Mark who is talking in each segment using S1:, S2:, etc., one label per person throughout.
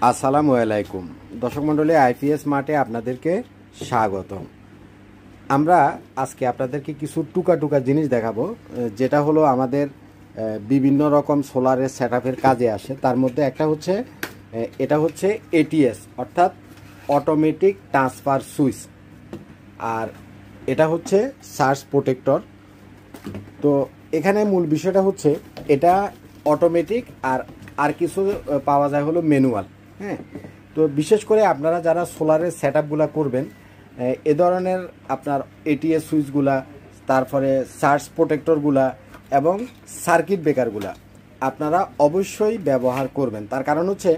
S1: আসসালামু আলাইকুম দর্শক মণ্ডলী, আইপিএস মার্টে আপনাদেরকে স্বাগতম। আমরা আজকে আপনাদেরকে কিছু টুকা জিনিস দেখাবো, যেটা হলো আমাদের বিভিন্ন রকম সোলারের সেটআপের কাজে আসে। তার মধ্যে একটা হচ্ছে এটা হচ্ছে এটিএস, অর্থাৎ অটোমেটিক ট্রান্সফার সুইচ, আর এটা হচ্ছে সার্জ প্রোটেক্টর। তো এখানে মূল বিষয়টা হচ্ছে এটা অটোমেটিক, আর কিছু পাওয়া যায় হলো ম্যানুয়াল। হ্যাঁ, তো বিশেষ করে আপনারা যারা সোলারের সেটআপগুলো করবেন, এ ধরনের আপনার এটিএস সুইচগুলা, তারপরে সার্জ প্রোটেক্টরগুলা এবং সার্কিট ব্রেকারগুলা আপনারা অবশ্যই ব্যবহার করবেন। তার কারণ হচ্ছে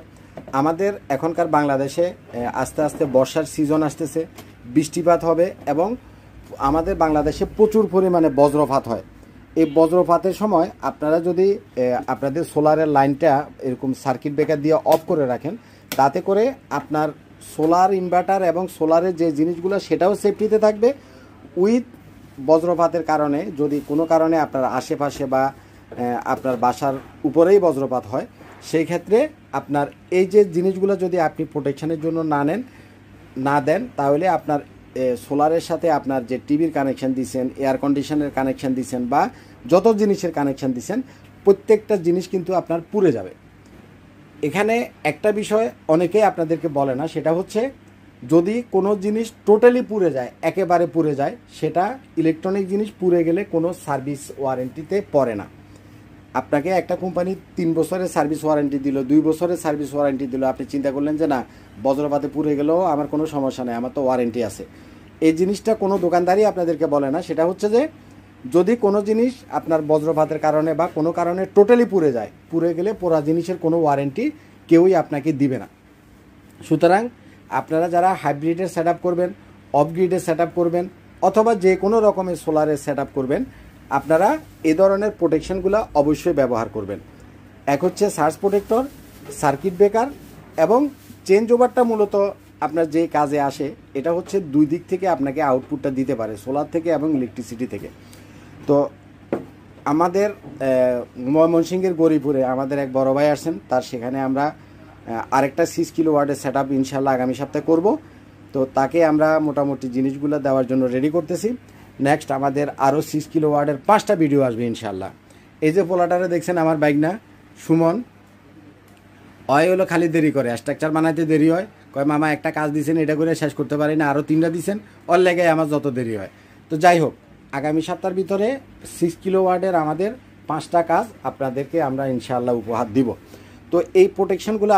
S1: আমাদের এখনকার বাংলাদেশে আস্তে আস্তে বর্ষার সিজন আসতেছে, বৃষ্টিপাত হবে এবং আমাদের বাংলাদেশে প্রচুর পরিমাণে বজ্রপাত হয়। এই বজ্রপাতের সময় আপনারা যদি আপনাদের সোলারের লাইনটা এরকম সার্কিট ব্রেকার দিয়ে অফ করে রাখেন, তাতে করে আপনার সোলার ইনভার্টার এবং সোলারের যে জিনিসগুলো সেটাও সেফটিতে থাকবে। উইথ বজ্রপাতের কারণে যদি কোনো কারণে আপনার আশেপাশে বা আপনার বাসার উপরেই বজ্রপাত হয়, সেই ক্ষেত্রে আপনার এই যে জিনিসগুলো যদি আপনি প্রোটেকশনের জন্য না দেন, তাহলে আপনার সোলারের সাথে আপনার যে টিভির কানেকশান দিচ্ছেন, এয়ার কন্ডিশনের কানেকশান দিচ্ছেন বা যত জিনিসের কানেকশান দিচ্ছেন, প্রত্যেকটা জিনিস কিন্তু আপনার পুড়ে যাবে। এখানে একটা বিষয় অনেকেই আপনাদেরকে বলে না, সেটা হচ্ছে যদি কোনো জিনিস টোটালি পুড়ে যায়, একেবারে পুড়ে যায়, সেটা ইলেকট্রনিক জিনিস পুড়ে গেলে কোনো সার্ভিস ওয়ারেন্টিতে পড়ে না। আপনাকে একটা কোম্পানি 3 বছরের সার্ভিস ওয়ারেন্টি দিল, 2 বছরের সার্ভিস ওয়ারেন্টি দিল, আপনি চিন্তা করলেন যে না, বজ্রপাতে পুড়ে গেলেও আমার কোনো সমস্যা নেই, আমার তো ওয়ারেন্টি আছে। এই জিনিসটা কোনো দোকানদারই আপনাদেরকে বলে না। সেটা হচ্ছে যে যদি কোনো জিনিস আপনার বজ্রপাতের কারণে বা কোনো কারণে টোটালি পুড়ে যায়, পুড়ে গেলে পোড়া জিনিসের কোনো ওয়ারেন্টি কেউই আপনাকে দিবে না। সুতরাং আপনারা যারা হাইব্রিডের সেটআপ করবেন, অফ গ্রিডের সেটআপ করবেন, অথবা যে কোনো রকমের সোলারের সেটআপ করবেন, আপনারা এ ধরনের প্রোটেকশনগুলো অবশ্যই ব্যবহার করবেন। এক হচ্ছে সার্জ প্রোটেক্টর, সার্কিট ব্রেকার এবং চেঞ্জ ওভারটা মূলত আপনার যে কাজে আসে, এটা হচ্ছে দুই দিক থেকে আপনাকে আউটপুটটা দিতে পারে, সোলার থেকে এবং ইলেকট্রিসিটি থেকে। তো আমাদের ময়মনসিংহের গরিপুরে আমাদের এক বড় ভাই আসছেন, তার সেখানে আমরা আরেকটা 6 কিলোওয়াটের সেটআপ ইনশাল্লাহ আগামী সপ্তাহে করব। তো তাকে আমরা মোটামুটি জিনিসগুলো দেওয়ার জন্য রেডি করতেছি। নেক্সট আমাদের আরও 6 কিলোওয়াটের 5টা ভিডিও আসবে ইনশাল্লাহ। এই যে পোলাটারে দেখছেন আমার বাইক না, সুমন, হয় হলো খালি দেরি করে, স্ট্রাকচার বানাইতে দেরি হয়, কয় মামা একটা কাজ দিয়েছেন এটা করে শেষ করতে পারি না, আরও 3টা দিয়েছেন, ওর লেগে আমার যত দেরি হয়। তো যাই হোক, আগামী সপ্তাহের ভিতরে 6 কিলোওয়াটের আমাদের 5টা কাজ আপনাদেরকে আমরা ইনশাআল্লাহ উপহার দিব। তো এই প্রোটেকশনগুলো